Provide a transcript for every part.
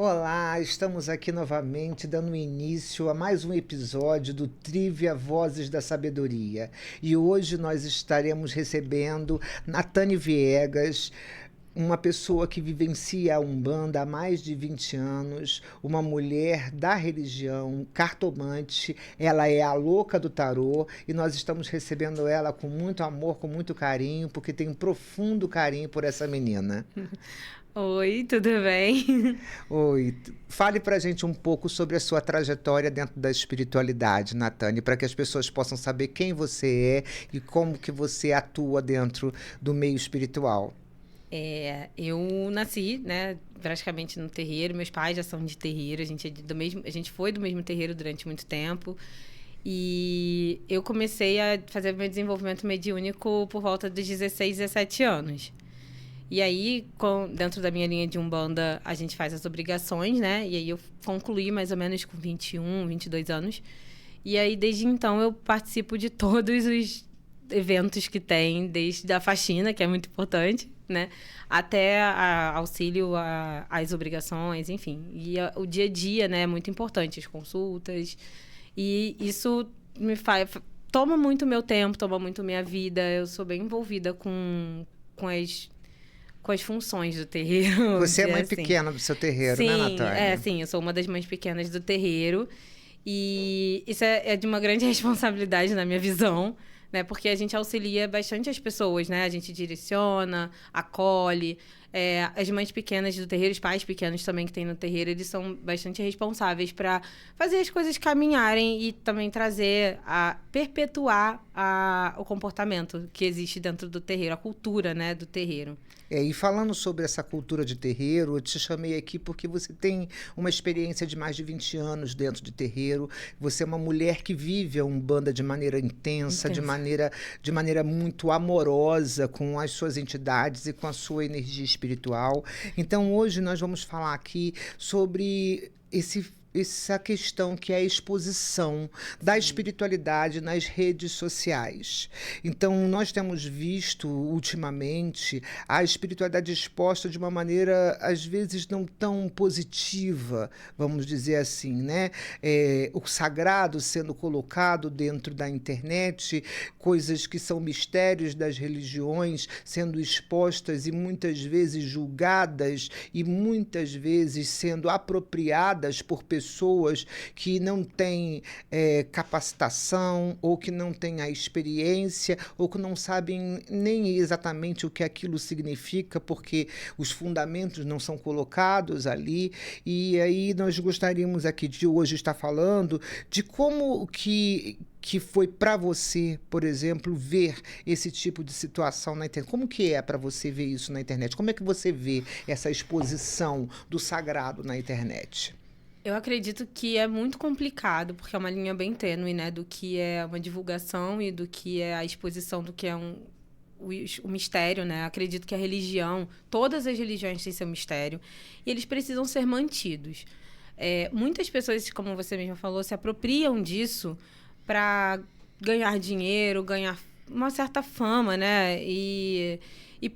Olá, estamos aqui novamente dando início a mais um episódio do Trivia Vozes da Sabedoria. E hoje nós estaremos recebendo Natane Viegas, uma pessoa que vivencia a Umbanda há mais de 20 anos, uma mulher da religião, cartomante, ela é a louca do tarô e nós estamos recebendo ela com muito amor, com muito carinho, porque tem um profundo carinho por essa menina. Oi, tudo bem? Oi, fale pra gente um pouco sobre a sua trajetória dentro da espiritualidade, Natane, para que as pessoas possam saber quem você é e como que você atua dentro do meio espiritual. Eu nasci, né, praticamente no terreiro. Meus pais já são de terreiro. A gente foi do mesmo terreiro durante muito tempo. E eu comecei a fazer meu desenvolvimento mediúnico por volta dos 16, 17 anos. E aí, dentro da minha linha de Umbanda, a gente faz as obrigações, né? E aí eu concluí mais ou menos com 21, 22 anos. E aí, desde então, eu participo de todos os eventos que tem, desde a faxina, que é muito importante, né? Até auxílio às obrigações, enfim. E o dia a dia, né? É muito importante, as consultas. E isso toma muito meu tempo, toma muito minha vida. Eu sou bem envolvida com as funções do terreiro, vamos Você é dizer mãe assim. pequena do seu terreiro, né, Sim, Natane? sim, eu sou uma das mães pequenas do terreiro. E isso é de uma grande responsabilidade na minha visão, né? Porque a gente auxilia bastante as pessoas, né? A gente direciona, acolhe. As mães pequenas do terreiro, os pais pequenos também que tem no terreiro, eles são bastante responsáveis para fazer as coisas caminharem e também perpetuar o comportamento que existe dentro do terreiro, a cultura, né, do terreiro. E falando sobre essa cultura de terreiro, eu te chamei aqui porque você tem uma experiência de mais de 20 anos dentro de terreiro. Você é uma mulher que vive a Umbanda de maneira intensa, de maneira muito amorosa com as suas entidades e com a sua energia espiritual. Então, hoje nós vamos falar aqui sobre essa questão que é a exposição da espiritualidade nas redes sociais. Então, nós temos visto ultimamente a espiritualidade exposta de uma maneira, às vezes, não tão positiva, vamos dizer assim, né? O sagrado sendo colocado dentro da internet, coisas que são mistérios das religiões sendo expostas e muitas vezes julgadas e muitas vezes sendo apropriadas por pessoas que não têm capacitação ou que não têm a experiência ou que não sabem nem exatamente o que aquilo significa, porque os fundamentos não são colocados ali. E aí nós gostaríamos aqui de hoje estar falando de como que foi para você, por exemplo, ver esse tipo de situação na internet. Como que é para você ver isso na internet? Como é que você vê essa exposição do sagrado na internet? Eu acredito que é muito complicado, porque é uma linha bem tênue, né? Do que é uma divulgação e do que é a exposição do que é o mistério, né? Acredito que a religião, todas as religiões têm seu mistério, e eles precisam ser mantidos. Muitas pessoas, como você mesma falou, se apropriam disso para ganhar dinheiro, ganhar uma certa fama, né? E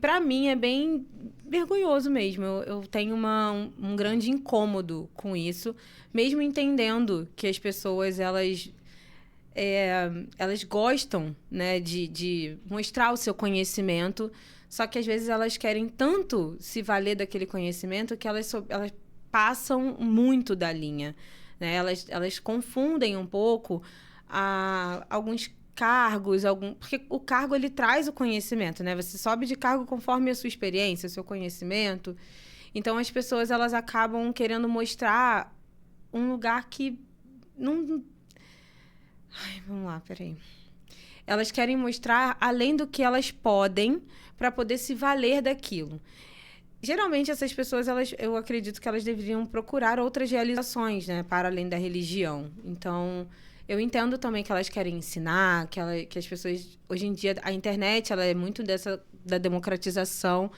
para mim é bem vergonhoso mesmo. Eu tenho um grande incômodo com isso, mesmo entendendo que as pessoas, elas gostam, né, de mostrar o seu conhecimento, só que às vezes elas querem tanto se valer daquele conhecimento que elas passam muito da linha, né? Elas confundem um pouco alguns cargos, porque o cargo ele traz o conhecimento, né? Você sobe de cargo conforme a sua experiência, o seu conhecimento. Então as pessoas elas acabam querendo mostrar um lugar que não. Ai, vamos lá, peraí. Elas querem mostrar além do que elas podem para poder se valer daquilo. Geralmente essas pessoas, eu acredito que elas deveriam procurar outras realizações, né, para além da religião. Então, eu entendo também que elas querem ensinar, que as pessoas... Hoje em dia, a internet ela é muito da democratização,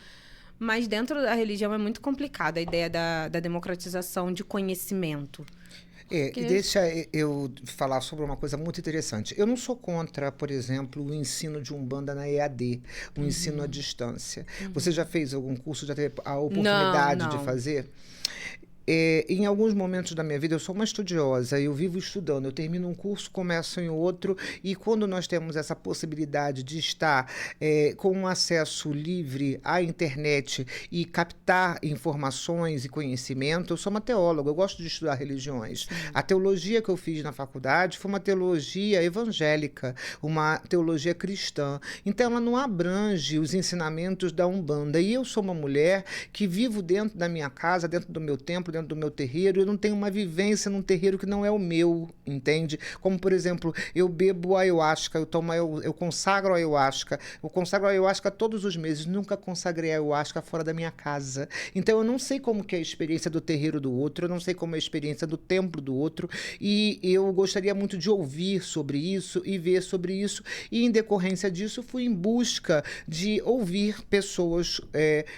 mas dentro da religião é muito complicada a ideia da democratização de conhecimento. E deixa eu falar sobre uma coisa muito interessante. Eu não sou contra, por exemplo, o ensino de Umbanda na EAD, o ensino à distância. Você já fez algum curso, já teve a Não, oportunidade de não. fazer? em alguns momentos da minha vida, eu sou uma estudiosa, eu vivo estudando, eu termino um curso, começo em outro, e quando nós temos essa possibilidade de estar com um acesso livre à internet e captar informações e conhecimento, eu sou uma teóloga, eu gosto de estudar religiões. A teologia que eu fiz na faculdade foi uma teologia evangélica, uma teologia cristã. Então, ela não abrange os ensinamentos da Umbanda. E eu sou uma mulher que vivo dentro da minha casa, dentro do meu templo, dentro do meu terreiro, eu não tenho uma vivência num terreiro que não é o meu, entende? Como, por exemplo, eu bebo ayahuasca, eu consagro ayahuasca, eu consagro ayahuasca todos os meses, nunca consagrei ayahuasca fora da minha casa. Então, eu não sei como que é a experiência do terreiro do outro, eu não sei como é a experiência do templo do outro, e eu gostaria muito de ouvir sobre isso e ver sobre isso, e em decorrência disso, fui em busca de ouvir pessoas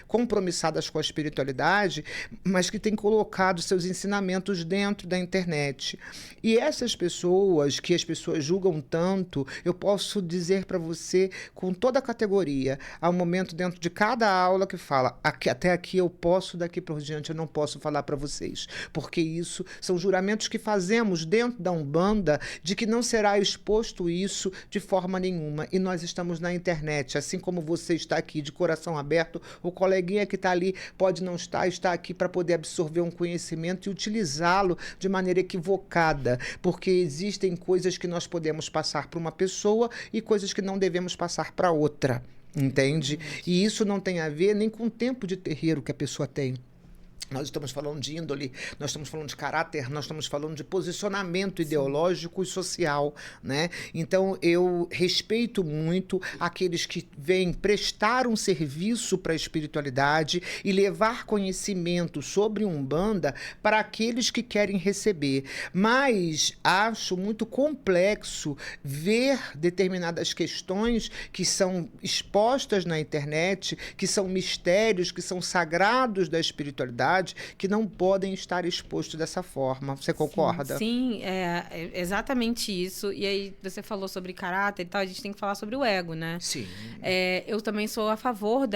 compromissadas com a espiritualidade, mas que têm colocado seus ensinamentos dentro da internet. E essas pessoas, que as pessoas julgam tanto, eu posso dizer para você com toda a categoria, há um momento dentro de cada aula que fala, até aqui eu posso, daqui por diante eu não posso falar para vocês, porque isso são juramentos que fazemos dentro da Umbanda de que não será exposto isso de forma nenhuma, e nós estamos na internet, assim como você está aqui de coração aberto, o coleguinha que está ali pode não está aqui para poder absorver um conhecimento e utilizá-lo de maneira equivocada, porque existem coisas que nós podemos passar para uma pessoa e coisas que não devemos passar para outra, entende? E isso não tem a ver nem com o tempo de terreiro que a pessoa tem. Nós estamos falando de índole, nós estamos falando de caráter, nós estamos falando de posicionamento ideológico e social, né? Então, eu respeito muito aqueles que vêm prestar um serviço para a espiritualidade e levar conhecimento sobre Umbanda para aqueles que querem receber. Mas acho muito complexo ver determinadas questões que são expostas na internet, que são mistérios, que são sagrados da espiritualidade, que não podem estar expostos dessa forma. Você concorda? Sim, é exatamente isso. E aí, você falou sobre caráter e tal, a gente tem que falar sobre o ego, né? Sim. Eu também sou a favor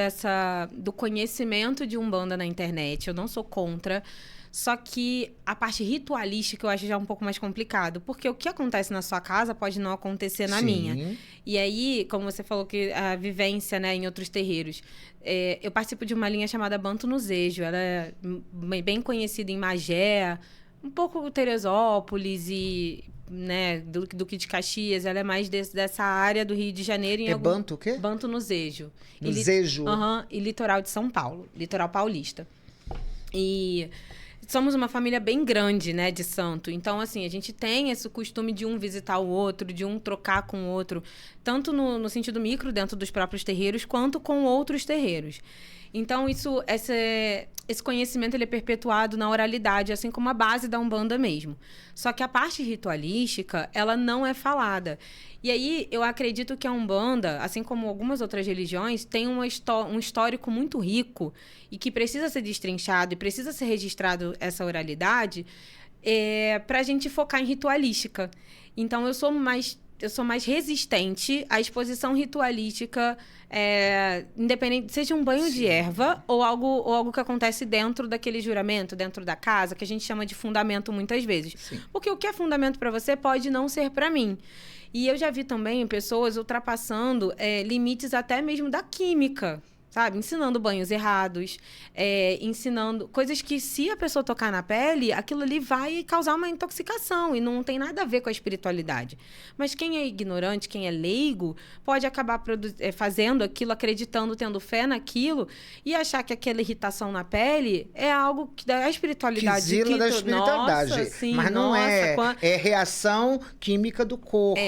do conhecimento de Umbanda na internet. Eu não sou contra. Só que a parte ritualística eu acho já um pouco mais complicado, porque o que acontece na sua casa pode não acontecer na minha. E aí, como você falou que a vivência, né, em outros terreiros, eu participo de uma linha chamada Banto no Zejo, ela é bem conhecida em Magé, um pouco Teresópolis e, né, do que de Caxias, ela é mais dessa área do Rio de Janeiro. Banto o quê? Banto no Zejo. No Zejo? E litoral de São Paulo, litoral paulista. E somos uma família bem grande, né, de santo. Então, assim, a gente tem esse costume de um visitar o outro, de um trocar com o outro, tanto no sentido micro, dentro dos próprios terreiros, quanto com outros terreiros. Então, esse conhecimento ele é perpetuado na oralidade, assim como a base da Umbanda mesmo. Só que a parte ritualística, ela não é falada. E aí, eu acredito que a Umbanda, assim como algumas outras religiões, tem um histórico muito rico e que precisa ser destrinchado e precisa ser registrado essa oralidade para a gente focar em ritualística. Então, eu sou mais resistente à exposição ritualística, independente, seja um banho de erva ou algo que acontece dentro daquele juramento, dentro da casa, que a gente chama de fundamento muitas vezes. Sim. Porque o que é fundamento para você pode não ser para mim. E eu já vi também pessoas ultrapassando limites até mesmo da química, sabe? Ensinando banhos errados, ensinando coisas que, se a pessoa tocar na pele, aquilo ali vai causar uma intoxicação e não tem nada a ver com a espiritualidade. Mas quem é ignorante, quem é leigo, pode acabar fazendo aquilo, acreditando, tendo fé naquilo e achar que aquela irritação na pele é algo que da espiritualidade. Que da espiritualidade. Nossa, sim, mas não é reação química do corpo,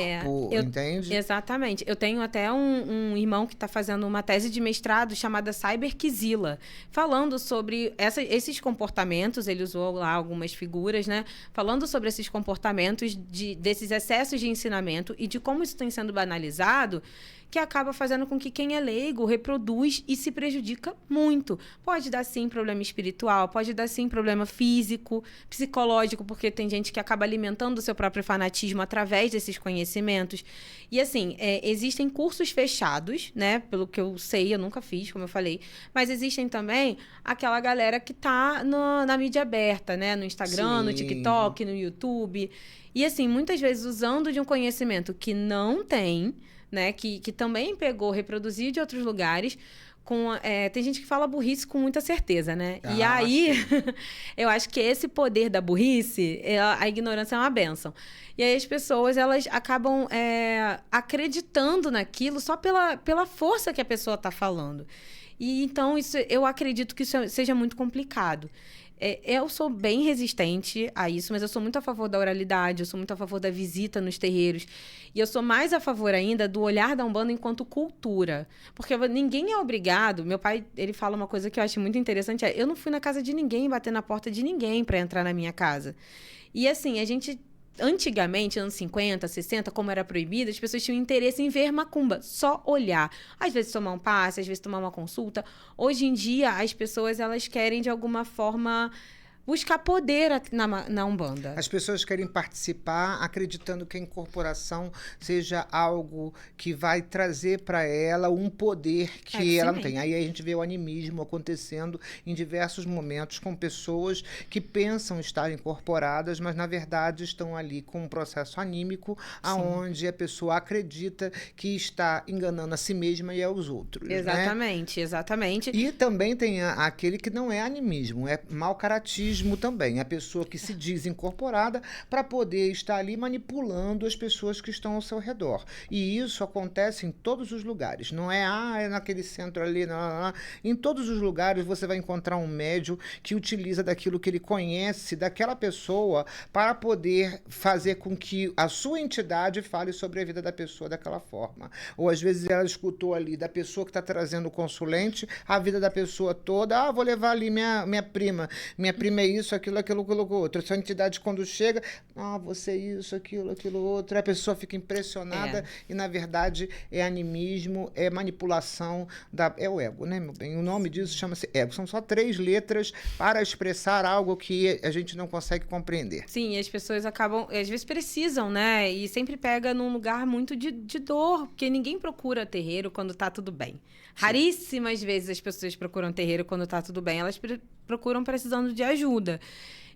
entende? Exatamente. Eu tenho até um irmão que está fazendo uma tese de mestrado chamada Cyberquizila, falando sobre esses comportamentos. Ele usou lá algumas figuras, né? Falando sobre esses comportamentos desses excessos de ensinamento e de como isso tem sendo banalizado, que acaba fazendo com que quem é leigo reproduz e se prejudica muito. Pode dar, sim, problema espiritual, pode dar, sim, problema físico, psicológico, porque tem gente que acaba alimentando o seu próprio fanatismo através desses conhecimentos. E, assim, existem cursos fechados, né? Pelo que eu sei, eu nunca fiz, como eu falei, mas existem também aquela galera que tá na mídia aberta, né? No Instagram, Sim. no TikTok, no YouTube. E, assim, muitas vezes usando de um conhecimento que não tem, né? Que também pegou, reproduziu de outros lugares. Tem gente que fala burrice com muita certeza, né? E aí, eu acho que esse poder da burrice, a ignorância é uma bênção. E aí as pessoas, elas acabam acreditando naquilo só pela força que a pessoa está falando. E então, eu acredito que isso seja muito complicado. Eu sou bem resistente a isso, mas eu sou muito a favor da oralidade, eu sou muito a favor da visita nos terreiros. E eu sou mais a favor ainda do olhar da Umbanda enquanto cultura. Porque ninguém é obrigado... Meu pai, ele fala uma coisa que eu acho muito interessante, eu não fui na casa de ninguém, bater na porta de ninguém para entrar na minha casa. E assim, a gente... Antigamente, anos 50, 60, como era proibido, as pessoas tinham interesse em ver macumba, só olhar. Às vezes tomar um passe, às vezes tomar uma consulta. Hoje em dia, as pessoas, elas querem, de alguma forma, buscar poder na Umbanda. As pessoas querem participar acreditando que a incorporação seja algo que vai trazer para ela um poder que ela não tem. Aí a gente vê o animismo acontecendo em diversos momentos com pessoas que pensam estar incorporadas, mas na verdade estão ali com um processo anímico, aonde a pessoa acredita que está enganando a si mesma e aos outros. Exatamente, né? Exatamente. E também tem aquele que não é animismo, é mau caratismo também, a pessoa que se diz incorporada para poder estar ali manipulando as pessoas que estão ao seu redor. E isso acontece em todos os lugares, não é naquele centro ali, não. Em todos os lugares você vai encontrar um médium que utiliza daquilo que ele conhece daquela pessoa para poder fazer com que a sua entidade fale sobre a vida da pessoa daquela forma. Ou às vezes ela escutou ali da pessoa que está trazendo o consulente a vida da pessoa toda, vou levar ali minha prima é isso, aquilo, outro. Essa entidade, quando chega, você é isso, aquilo, outro. A pessoa fica impressionada e, na verdade, é animismo, é manipulação, é o ego, né, meu bem? O nome disso chama-se ego. São só 3 letras para expressar algo que a gente não consegue compreender. Sim, e as pessoas acabam, às vezes precisam, né? E sempre pega num lugar muito de dor, porque ninguém procura terreiro quando tá tudo bem. Raríssimas vezes as pessoas procuram terreiro quando tá tudo bem. Elas procuram precisando de ajuda.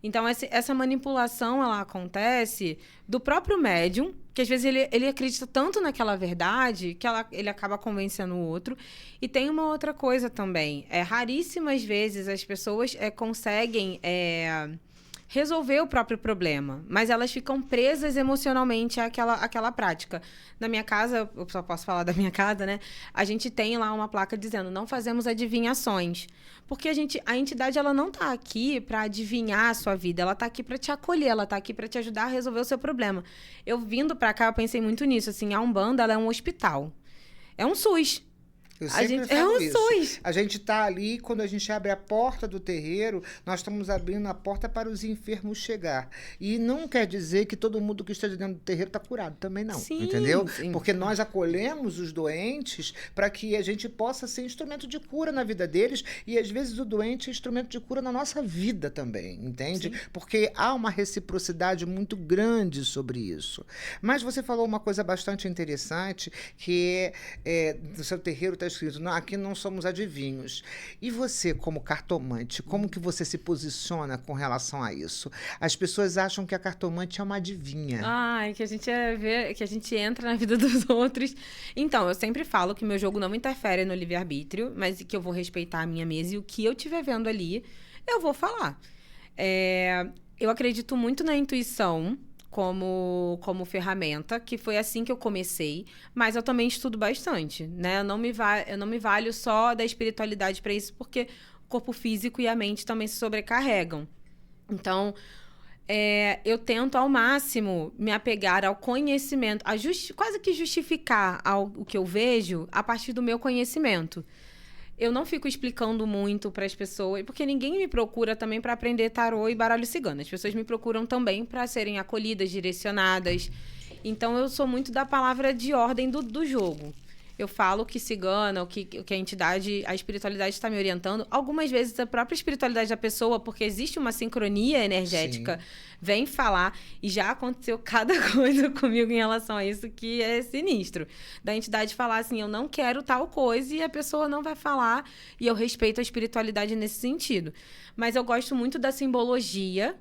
Então, essa manipulação, ela acontece do próprio médium, que às vezes ele acredita tanto naquela verdade que ele acaba convencendo o outro. E tem uma outra coisa também. Raríssimas vezes as pessoas conseguem... resolver o próprio problema, mas elas ficam presas emocionalmente àquela prática. Na minha casa, eu só posso falar da minha casa, né? A gente tem lá uma placa dizendo, não fazemos adivinhações. Porque a entidade, ela não tá aqui para adivinhar a sua vida, ela tá aqui para te acolher, ela tá aqui para te ajudar a resolver o seu problema. Eu vindo para cá, eu pensei muito nisso, assim, a Umbanda, ela é um hospital. É um SUS. Eu sempre falo isso. SUS. A gente está ali, quando a gente abre a porta do terreiro, nós estamos abrindo a porta para os enfermos chegar. E não quer dizer que todo mundo que esteja dentro do terreiro está curado, também não. Sim, entendeu? sim. Porque nós acolhemos os doentes para que a gente possa ser instrumento de cura na vida deles e, às vezes, o doente é instrumento de cura na nossa vida também, entende? Sim. Porque há uma reciprocidade muito grande sobre isso. Mas você falou uma coisa bastante interessante, que do seu terreiro está escrito, aqui não somos adivinhos. E você, como cartomante, como que você se posiciona com relação a isso? As pessoas acham que a cartomante é uma adivinha. Que a gente que a gente entra na vida dos outros. Então, eu sempre falo que meu jogo não interfere no livre-arbítrio, mas que eu vou respeitar a minha mesa e o que eu estiver vendo ali, eu vou falar. Eu acredito muito na intuição como ferramenta, que foi assim que eu comecei, mas eu também estudo bastante, né? Eu não me valho só da espiritualidade para isso, porque o corpo físico e a mente também se sobrecarregam. Então, eu tento ao máximo me apegar ao conhecimento, quase que justificar o que eu vejo a partir do meu conhecimento. Eu não fico explicando muito para as pessoas, porque ninguém me procura também para aprender tarô e baralho cigano. As pessoas me procuram também para serem acolhidas, direcionadas. Então, eu sou muito da palavra de ordem do jogo. eu falo que cigana, o que a entidade, a espiritualidade está me orientando. Algumas vezes a própria espiritualidade da pessoa, porque existe uma sincronia energética, vem falar. E já aconteceu cada coisa comigo em relação a isso que é sinistro. Da entidade falar assim, eu não quero tal coisa, e a pessoa não vai falar. E eu respeito a espiritualidade nesse sentido. Mas eu gosto muito da simbologia,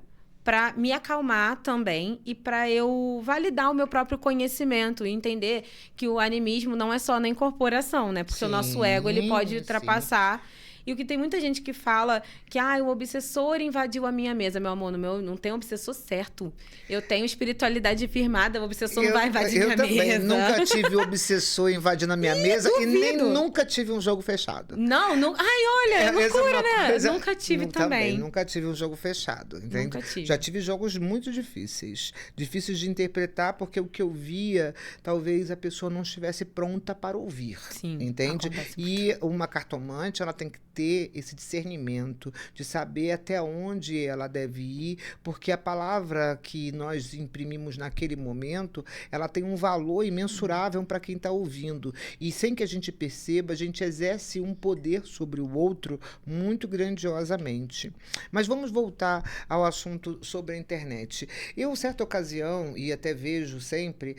para me acalmar também e para eu validar o meu próprio conhecimento e entender que o animismo não é só na incorporação, né? Porque o nosso ego, ele pode ultrapassar. E o que tem muita gente que fala que o obsessor invadiu a minha mesa. Meu amor, não tem obsessor certo. Eu tenho espiritualidade firmada, o obsessor não vai invadir minha mesa. Eu também nunca tive obsessor invadindo a minha mesa e nem nunca tive um jogo fechado. Não. Ai, olha, é loucura, né? Nunca tive também. Nunca tive um jogo fechado, entende? Nunca tive. Já tive jogos muito difíceis. Difíceis de interpretar, porque o que eu via, talvez a pessoa não estivesse pronta para ouvir. Sim, entende? E uma cartomante, ela tem que ter esse discernimento de saber até onde ela deve ir, porque a palavra que nós imprimimos naquele momento, ela tem um valor imensurável para quem está ouvindo. E sem que a gente perceba, a gente exerce um poder sobre o outro muito grandiosamente. Mas vamos voltar ao assunto sobre a internet. Eu, certa ocasião, e até vejo sempre,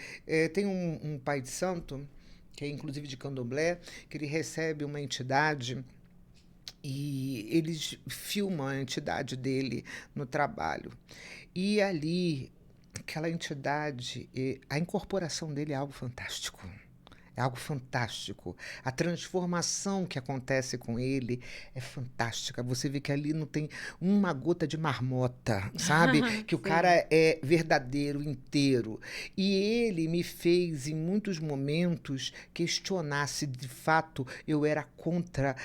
tem um pai de santo, que é inclusive de candomblé, que ele recebe uma entidade e eles filmam a entidade dele no trabalho. E ali, aquela entidade, a incorporação dele é algo fantástico. É algo fantástico. A transformação que acontece com ele é fantástica. Você vê que ali não tem uma gota de marmota, sabe? Que o cara é verdadeiro, inteiro. E ele me fez, em muitos momentos, questionar se, de fato, eu era contra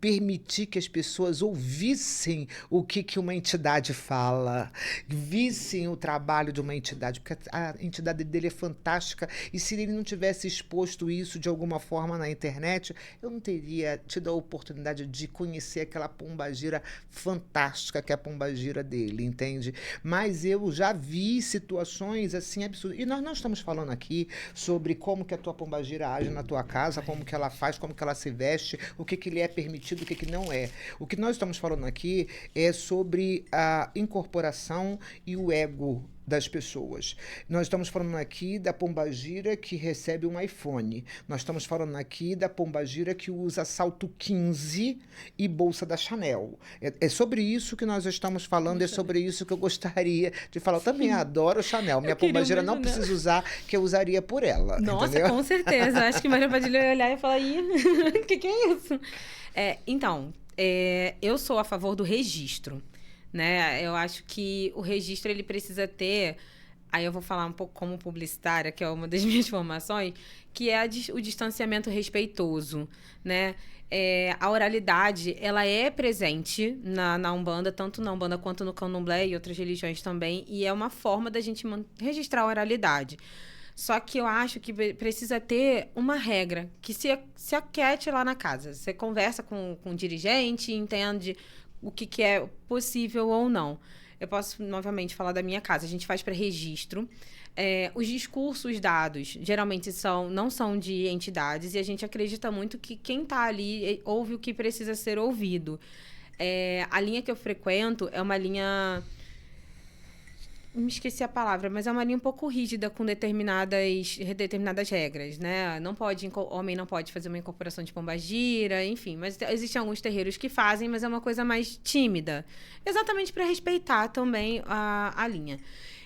permitir que as pessoas ouvissem o que uma entidade fala, vissem o trabalho de uma entidade, porque a entidade dele é fantástica. E se ele não tivesse exposto isso de alguma forma na internet, eu não teria tido a oportunidade de conhecer aquela pombagira fantástica que é a pombagira dele, entende? Mas eu já vi situações assim absurdas. E nós não estamos falando aqui sobre como que a tua pombagira age na tua casa, como que ela faz, como que ela se veste, o que lhe é permitido, o que não é. O que nós estamos falando aqui é sobre a incorporação e o ego das pessoas. Nós estamos falando aqui da pombagira que recebe um iPhone. Nós estamos falando aqui da pombagira que usa salto 15 e bolsa da Chanel. É sobre isso que nós estamos falando, é sobre isso que eu gostaria de falar. Eu também adoro Chanel. Minha pombagira não precisa usar, que eu usaria por ela. Nossa, entendeu? Com certeza. Acho que Maria Padilha ia olhar e falar, o que é isso? Então, eu sou a favor do registro. Né? Eu acho que o registro ele precisa ter, aí eu vou falar um pouco como publicitária, que é uma das minhas formações, que é o distanciamento respeitoso, né? A oralidade, ela é presente na Umbanda, tanto na Umbanda quanto no Candomblé e outras religiões também, e é uma forma da gente registrar a oralidade. Só que eu acho que precisa ter uma regra, que se aquiete lá na casa. Você conversa com o dirigente, entende o que é possível ou não. Eu posso, novamente, falar da minha casa. A gente faz pré-registro. Os discursos dados, geralmente, não são de entidades, e a gente acredita muito que quem está ali ouve o que precisa ser ouvido. A linha que eu frequento é uma linha... Me esqueci a palavra, mas é uma linha um pouco rígida com determinadas regras, né? Homem não pode fazer uma incorporação de pombagira, enfim. Mas existem alguns terreiros que fazem, mas é uma coisa mais tímida. Exatamente para respeitar também a linha.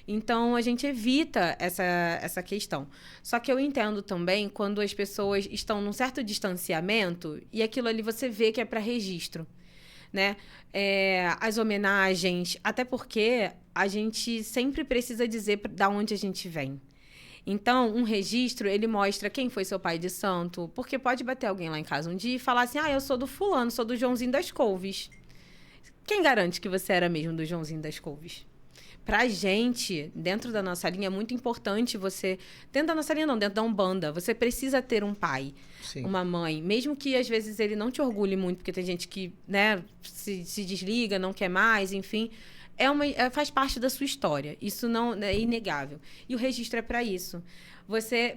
Então, a gente evita essa questão. Só que eu entendo também quando as pessoas estão num certo distanciamento e aquilo ali você vê que é para registro, né? As homenagens, até porque a gente sempre precisa dizer da onde a gente vem. Então, um registro, ele mostra quem foi seu pai de santo, porque pode bater alguém lá em casa um dia e falar assim, eu sou do fulano, sou do Joãozinho das Couves. Quem garante que você era mesmo do Joãozinho das Couves? Pra gente, dentro da nossa linha, é muito importante você... Dentro da nossa linha não, dentro da Umbanda, você precisa ter um pai, Sim. uma mãe. Mesmo que, às vezes, ele não te orgulhe muito, porque tem gente que, né, se desliga, não quer mais, enfim. faz parte da sua história. Isso não é inegável. E o registro é para isso.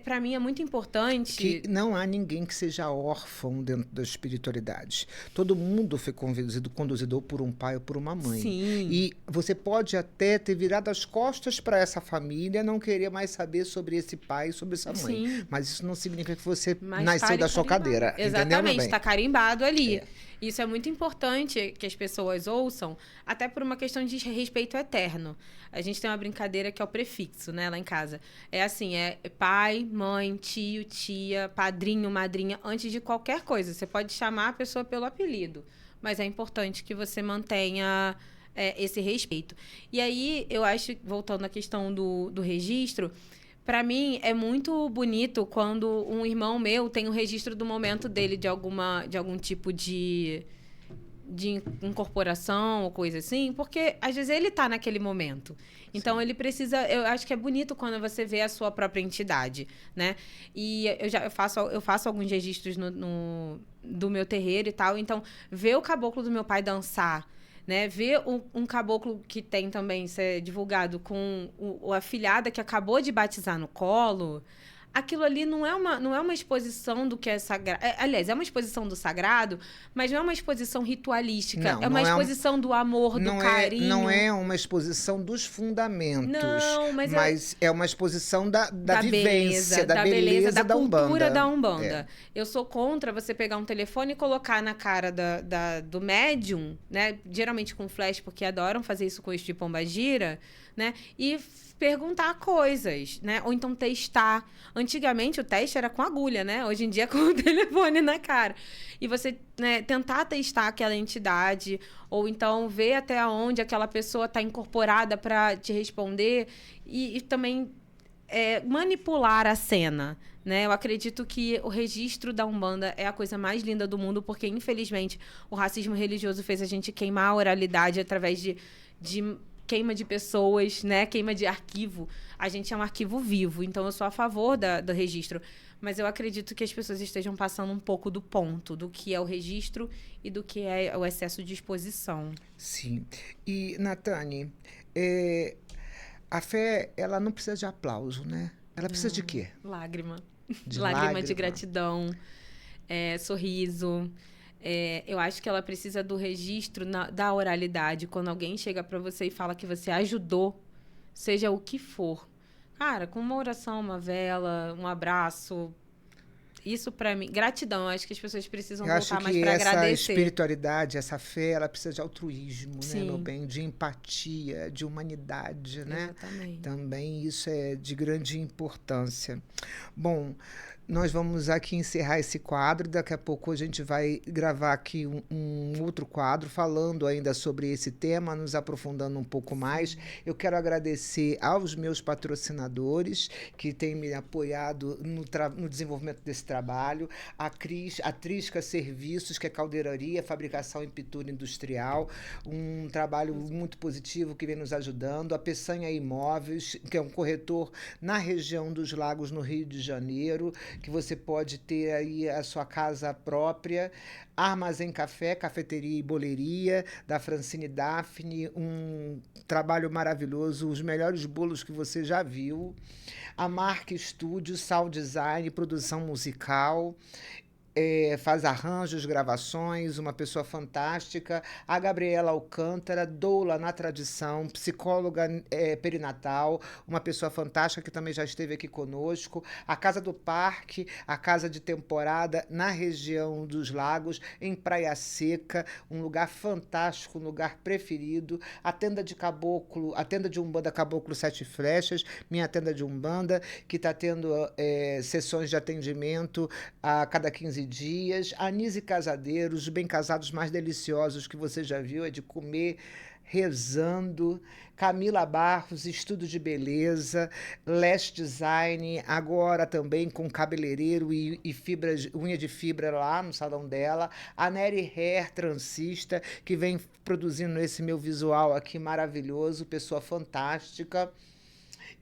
Para mim, é muito importante... Que não há ninguém que seja órfão dentro da espiritualidade. Todo mundo foi conduzido ou por um pai ou por uma mãe. Sim. E você pode até ter virado as costas para essa família, não querer mais saber sobre esse pai e sobre essa mãe. Sim. Mas isso não significa que você Mas nasceu da sua cadeira. Exatamente, está carimbado ali. É. Isso é muito importante que as pessoas ouçam, até por uma questão de respeito eterno. A gente tem uma brincadeira que é o prefixo, né, lá em casa. É assim, é pai, mãe, tio, tia, padrinho, madrinha, antes de qualquer coisa. Você pode chamar a pessoa pelo apelido, mas é importante que você mantenha esse respeito. E aí, eu acho, voltando à questão do registro, para mim, é muito bonito quando um irmão meu tem o registro do momento dele de algum tipo de incorporação ou coisa assim, porque às vezes ele tá naquele momento. Então, Sim. Ele precisa... Eu acho que é bonito quando você vê a sua própria entidade, né? E eu faço alguns registros do meu terreiro e tal. Então, ver o caboclo do meu pai dançar, né? Ver um caboclo que tem também ser divulgado com a afilhada que acabou de batizar no colo, aquilo ali não é uma exposição do que é sagrado. Aliás, é uma exposição do sagrado, mas não é uma exposição ritualística. É uma exposição do amor, do carinho. Não é uma exposição dos fundamentos. Não, mas é uma exposição da vivência, da beleza da Umbanda. Cultura da Umbanda. Eu sou contra você pegar um telefone e colocar na cara do médium, né? Geralmente com flash, porque adoram fazer isso com isso de pombagira, né? E perguntar coisas, né? Ou então testar. Antigamente o teste era com agulha, né? Hoje em dia é com o telefone na cara. E você, né, tentar testar aquela entidade, ou então ver até onde aquela pessoa está incorporada para te responder e também manipular a cena, né? Eu acredito que o registro da Umbanda é a coisa mais linda do mundo, porque infelizmente o racismo religioso fez a gente queimar a oralidade através de queima de pessoas, né? Queima de arquivo. A gente é um arquivo vivo, então eu sou a favor do registro. Mas eu acredito que as pessoas estejam passando um pouco do ponto do que é o registro e do que é o excesso de exposição. Sim. E, Nathane, a fé, ela não precisa de aplauso, né? Ela precisa de quê? Lágrima. De lágrima de gratidão, sorriso. Eu acho que ela precisa do registro da oralidade. Quando alguém chega para você e fala que você ajudou, seja o que for. Cara, com uma oração, uma vela, um abraço, isso para mim... Gratidão, acho que as pessoas precisam voltar mais para agradecer. Essa espiritualidade, essa fé, ela precisa de altruísmo, Sim. né, meu bem? De empatia, de humanidade, né? Exatamente. Também isso é de grande importância. Bom, nós vamos aqui encerrar esse quadro. Daqui a pouco a gente vai gravar aqui um outro quadro falando ainda sobre esse tema, nos aprofundando um pouco mais. Eu quero agradecer aos meus patrocinadores que têm me apoiado no desenvolvimento desse trabalho. A Trisca Serviços, que é caldeiraria, fabricação e pintura industrial. Um trabalho muito positivo que vem nos ajudando. A Peçanha Imóveis, que é um corretor na região dos Lagos, no Rio de Janeiro, que você pode ter aí a sua casa própria. Armazém Café, Cafeteria e Boleria, da Francine Daphne, um trabalho maravilhoso, os melhores bolos que você já viu. A Marca Estúdio, Sound Design, produção musical. Faz arranjos, gravações, uma pessoa fantástica. A Gabriela Alcântara, doula na tradição, psicóloga perinatal, uma pessoa fantástica que também já esteve aqui conosco. A Casa do Parque, a casa de temporada na região dos Lagos, em Praia Seca, um lugar fantástico, um lugar preferido. A tenda de caboclo, a tenda de Umbanda Caboclo Sete Flechas, minha tenda de Umbanda, que está tendo sessões de atendimento a cada 15 dias. Anise Casadeiros, os bem casados mais deliciosos que você já viu, é de comer rezando. Camila Barros, estudo de beleza. Lash Design, agora também com cabeleireiro e unha de fibra lá no salão dela. A Nery Hair, transista, que vem produzindo esse meu visual aqui maravilhoso, pessoa fantástica.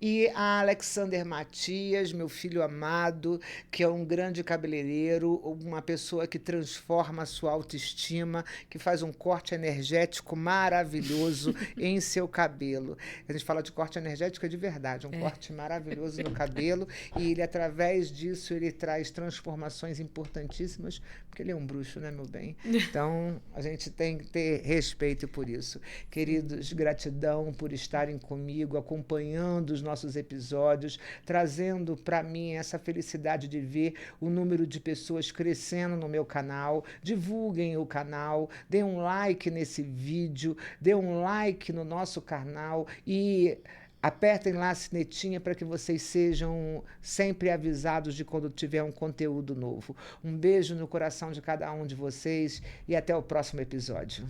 E a Alexander Matias, meu filho amado, que é um grande cabeleireiro, uma pessoa que transforma a sua autoestima, que faz um corte energético maravilhoso em seu cabelo. A gente fala de corte energético é de verdade, um corte maravilhoso no cabelo, e ele, através disso, ele traz transformações importantíssimas, porque ele é um bruxo, né, meu bem? Então, a gente tem que ter respeito por isso. Queridos, gratidão por estarem comigo, acompanhando os nossos episódios, trazendo para mim essa felicidade de ver o número de pessoas crescendo no meu canal. Divulguem o canal, deem um like nesse vídeo, deem um like no nosso canal e apertem lá a sinetinha para que vocês sejam sempre avisados de quando tiver um conteúdo novo. Um beijo no coração de cada um de vocês e até o próximo episódio.